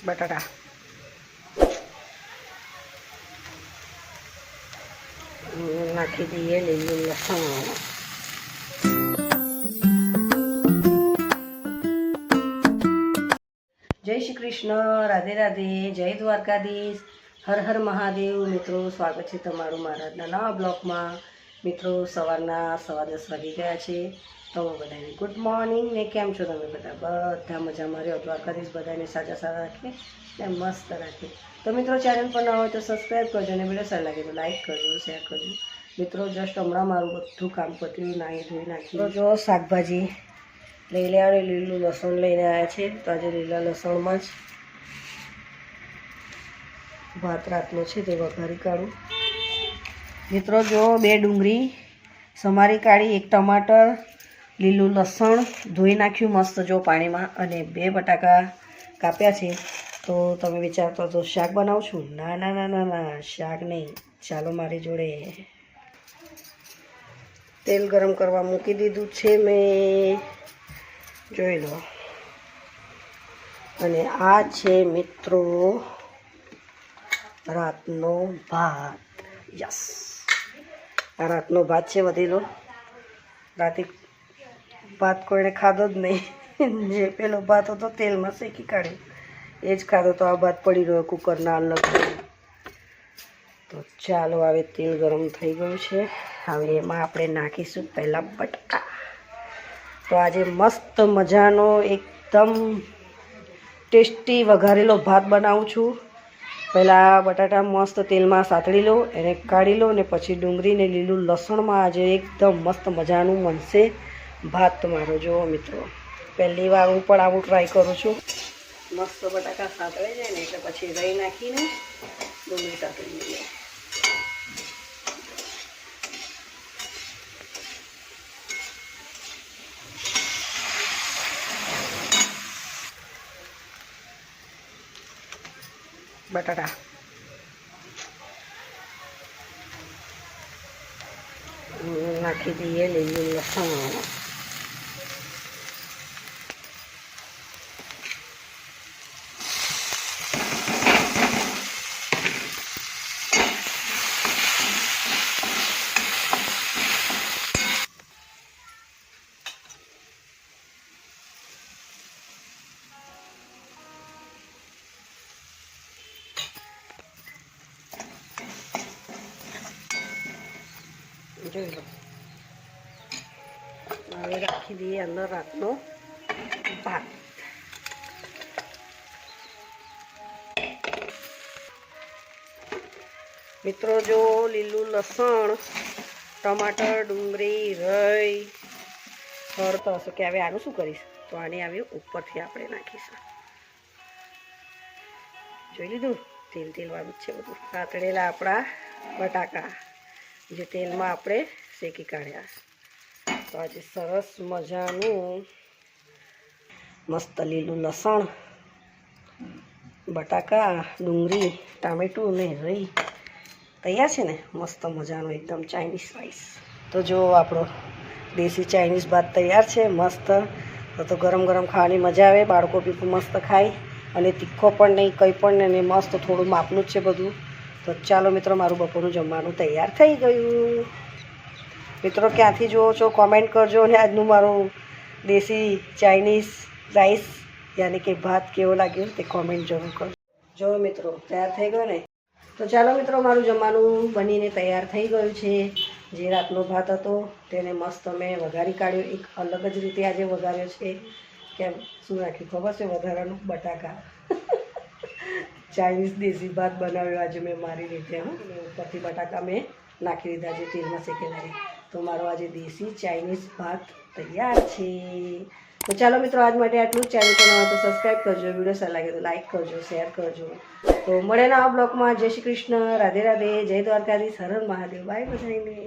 બટાટા નાખી દઈએ લીલું લસણ. જય શ્રી કૃષ્ણ, રાધે રાધે, જય દ્વારકાધીશ, હર હર મહાદેવ. મિત્રો સ્વાગત છે તમારું મારા નવા બ્લોગમાં. મિત્રો સવારના 10:15 વાગી ગયા છે. તો બધાને ગુડ મોર્નિંગ ને કેમ છો તમે બધા મજામાં રહ્યો. દ્વારકાધીશ બધાને સાજા સારા રાખે ને મસ્ત રાખે. તો મિત્રો ચેનલ પર ના હોય તો સબસ્ક્રાઈબ કરજો અને વિડીયો સારું લાગે તો લાઈક કરજો, શેર કરજો. મિત્રો જસ્ટ હમણાં મારું બધું કામ પત્યું, નાહી ધોઈ નાખ્યું. તો જો શાકભાજી લઈ લેવા, લીલું લસણ લઈને આવ્યા છે. તો આજે લીલા લસણમાં જ ભાત રાતનો છે તે વઘારી કાઢું. મિત્રો જો 2 ડુંગળી સમારી કાઢી, 1 ટમાટર, લીલું લસણ ધોઈ નાખ્યું મસ્ત જો પાણીમાં, અને 2 બટાકા કાપ્યા છે. તો તમે વિચારતો તો શાક બનાવું છું? ના ના ના ના ના, શાક નહીં. ચાલો મારી જોડે. તેલ ગરમ કરવા મૂકી દીધું છે મેં, જોઈ લો. અને આ છે મિત્રો રાતનો ભાત. યસ, આ રાતનો ભાત છે વધેલો. રાતે ભાત કોઈને ખાધો જ નહીં. જે પેલો ભાત હતો તેલમાં શેકી કાઢ્યો એ જ ખાધો. તો આ ભાત પડી રહ્યો કુકરના અલગ. તો ચાલો, હવે તેલ ગરમ થઈ ગયું છે. હવે એમાં આપણે નાખીશું પહેલાં બટાકા. તો આજે મસ્ત મજાનો એકદમ ટેસ્ટી વઘારેલો ભાત બનાવું છું. પહેલાં બટાટા મસ્ત તેલમાં સાતળી લો, એને કાઢી લો, ને પછી ડુંગળીને લીલું લસણમાં આજે એકદમ મસ્ત મજાનું બનશે ભાત મારો. જુઓ મિત્રો, પહેલી વાર હું પણ આવું ટ્રાય કરું છું. મસ્ત બટાકા સાતળાઈ જાય ને એટલે પછી દહીં નાખીને ડુંગળી સાતળી લઈએ. બટાટા નાખી દઈએ લીલું લસણ. જોઈ લો. હવે રાખી દઈએ અંદર રાતનો ભાત. મિત્રો જો લીલું લસણ, ટમાટર, ડુંગળી, રઈ હળતો હશે કે હવે આનું શું કરીશ, તો આને આવી ઉપરથી આપણે નાખીશું. જોઈ લીધું, તેલ તેલવાળું જ છે બધું. સાતળેલા આપણા બટાકા જે તેલમાં આપણે શેકી કાઢ્યા. તો આજે સરસ મજાનું મસ્ત લીલું લસણ, બટાકા, ડુંગળી, ટામેટું ને રહી તૈયાર છે ને મસ્ત મજાનો એકદમ ચાઇનીઝ રાઈસ. તો જો આપણો દેશી ચાઇનીઝ ભાત તૈયાર છે મસ્ત. તો ગરમ ગરમ ખાવાની મજા આવે. બાળકો બી મસ્ત ખાય, અને તીખો પણ નહીં, કંઈ પણ નહીં, મસ્ત થોડું માપનું જ છે બધું. તો ચાલો મિત્રો, મારું બપોરનું જમવાનું તૈયાર થઈ ગયું. મિત્રો ક્યાંથી જુઓ છો કોમેન્ટ કરજો, અને આજનું મારું દેશી ચાઇનીઝ રાઈસ યાની કે ભાત કેવો લાગ્યો તે કોમેન્ટ જરૂર કરજો. જો મિત્રો તૈયાર થઈ ગયો ને. તો ચાલો મિત્રો, મારું જમવાનું બનીને તૈયાર થઈ ગયું છે. જે રાતનો ભાત હતો તેને મસ્ત મેં વઘારી કાઢ્યો. એક અલગ જ રીતે આજે વઘાર્યો છે. કેમ, શું નાખ્યું ખબર છે? વધારાનું બટાકા. ચાઇનીઝ દેશી ભાત બનાવ્યો આજે મેં મારી રીતે. ઉપરથી બટાકા મેં નાખી દીધા જે તેલમાં શેકેલા. તો મારો આજે દેશી ચાઇનીઝ ભાત તૈયાર છે. તો ચાલો મિત્રો, આજ માટે આટલું જ. ચેનલ પર નવા તો સબસ્ક્રાઈબ કરજો, વિડીયો સારા લાગે તો લાઈક કરજો, શેર કરજો. તો મળે નવા બ્લોગમાં. જય શ્રી કૃષ્ણ, રાધે રાધે, જય દ્વારકાધીશ, હર હર મહાદેવ. બાય બધાને.